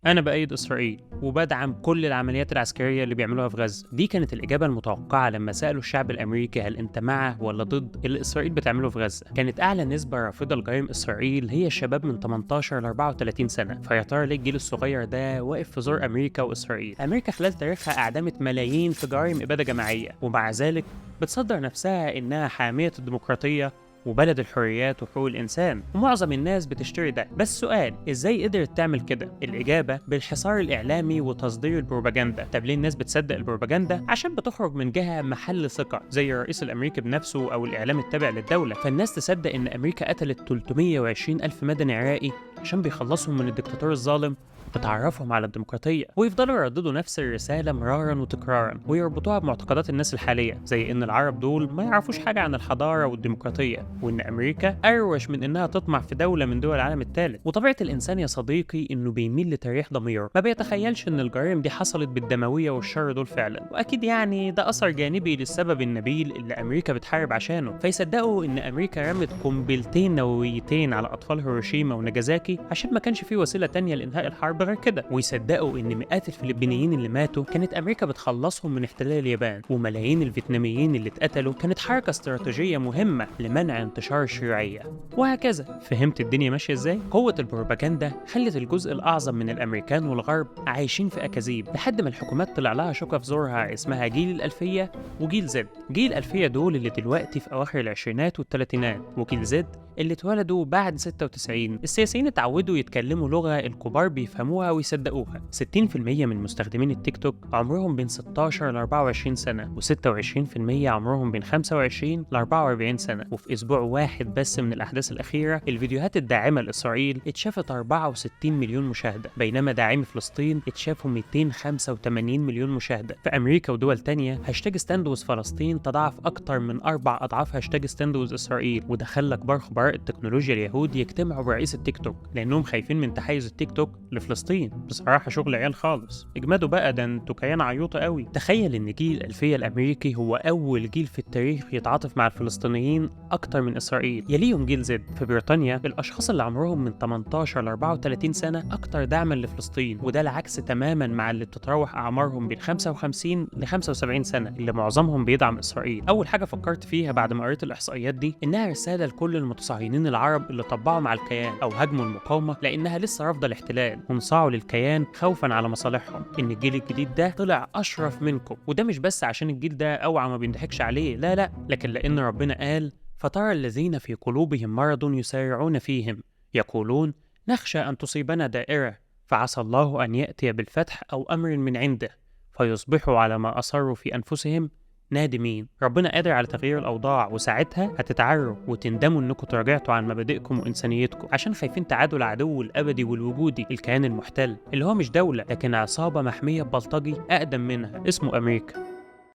أنا بأيد إسرائيل وبدعم كل العمليات العسكرية اللي بيعملوها في غزة. دي كانت الإجابة المتوقعة لما سألوا الشعب الأمريكي هل أنت مع ولا ضد اللي إسرائيل بتعمله في غزة. كانت أعلى نسبة رافضة لجرائم إسرائيل هي الشباب من 18 ل 34 سنة. فيا ترى ليه الجيل الصغير ده واقف في زور أمريكا وإسرائيل؟ أمريكا خلال تاريخها أعدمت ملايين في جرائم إبادة جماعية، ومع ذلك بتصدر نفسها إنها حامية الديمقراطية وبلد الحريات وحقوق الإنسان، ومعظم الناس بتشتري ده. بس سؤال، إزاي قدرت تعمل كده؟ الإجابة بالحصار الإعلامي وتصدير البروباجندا. طب ليه الناس بتصدق البروباجندا؟ عشان بتخرج من جهة محل ثقة زي الرئيس الأمريكي بنفسه أو الإعلام التابع للدولة. فالناس تصدق إن أمريكا قتلت 320 ألف مدني عراقي عشان بيخلصهم من الدكتاتور الظالم، بتعرفهم على الديمقراطية، ويفضلوا يرددوا نفس الرسالة مرارا وتكرارا ويربطوها بمعتقدات الناس الحالية، زي إن العرب دول ما يعرفوش حاجة عن الحضارة والديمقراطية، وإن أمريكا أروش من إنها تطمع في دولة من دول العالم الثالث. وطبيعة الإنسان يا صديقي إنه بيميل لتريح ضميره، ما بيتخيلش إن الجرائم دي حصلت بالدموية والشر دول فعلا، وأكيد يعني ده أثر جانبي للسبب النبيل اللي أمريكا بتحارب عشانه. فيصدقوا إن أمريكا رمت قنبلتين نوويتين على أطفال هيروشيما وناجازاكي عشان ما كانش في وسيلة تانية لإنهاء الحرب غير كده. ويصدقوا ان مئات الفلبينيين اللي ماتوا كانت امريكا بتخلصهم من احتلال اليابان، وملايين الفيتناميين اللي اتقتلوا كانت حركة استراتيجية مهمة لمنع انتشار الشيوعية، وهكذا. فهمت الدنيا ماشية ازاي؟ قوة البروباجندا خلت الجزء الاعظم من الامريكان والغرب عايشين في اكاذيب، لحد ما الحكومات طلع لها شوكة في زورها اسمها جيل الالفية وجيل زد. جيل الالفية دول اللي دلوقتي في اواخر العشرينات والثلاثينات، وجيل زد اللي اتولدوا بعد 96. السياسيين اتعودوا يتكلموا لغة الكبار بيفهموها ويصدقوها. 60% من مستخدمين التيك توك عمرهم بين 16 ل 24 سنة، و26% عمرهم بين 25 ل 44 سنة. وفي أسبوع واحد بس من الأحداث الأخيرة الفيديوهات الداعمة لإسرائيل اتشافت 64 مليون مشاهدة، بينما داعمي فلسطين اتشافوا 285 مليون مشاهدة. في أمريكا ودول تانية هاشتاج ستاند وذ فلسطين تضاعف أكتر من 4 أضعاف هاشتاج ستاند وذ إسرائيل، وده خلى كبار خبراء التكنولوجيا اليهود يجتمعوا برئيس التيك توك لأنهم خايفين من تحيز التيك توك لفلسطين. بصراحة شغل عيال خالص. اجمدوا بقى، ده انتوا كيان عيوطة قوي. تخيل ان جيل الألفية الأمريكي هو أول جيل في التاريخ يتعاطف مع الفلسطينيين أكتر من إسرائيل. يليهم جيل زد. في بريطانيا الأشخاص اللي عمرهم من 18 ل 34 سنة أكتر دعما لفلسطين، وده العكس تماما مع اللي بتتراوح أعمارهم بين 55 ل 75 سنة اللي معظمهم بيدعم إسرائيل. أول حاجة فكرت فيها بعد ما قريت الإحصائيات دي إنها رسالة لكل المتصهينين العرب اللي طبعوا مع الكيان أو هاجموا المقاومة لأنها لسه رافضة الاحتلال وانصاعوا للكيان خوفا على مصالحهم، ان الجيل الجديد ده طلع اشرف منكم. وده مش بس عشان الجيل ده اوعى ما بينضحكش عليه، لا، لكن لان ربنا قال فترى الذين في قلوبهم مرض يسارعون فيهم يقولون نخشى ان تصيبنا دائرة فعسى الله ان يأتي بالفتح او امر من عنده فيصبحوا على ما اصروا في انفسهم نادمين. ربنا قادر على تغيير الأوضاع، وساعتها هتتعروا وتندموا إنكم تراجعتوا عن مبادئكم وإنسانيتكم عشان خايفين تعادوا العدو الأبدي والوجودي الكيان المحتل اللي هو مش دولة لكن عصابة محمية ببلطجي أقدم منها اسمه أمريكا.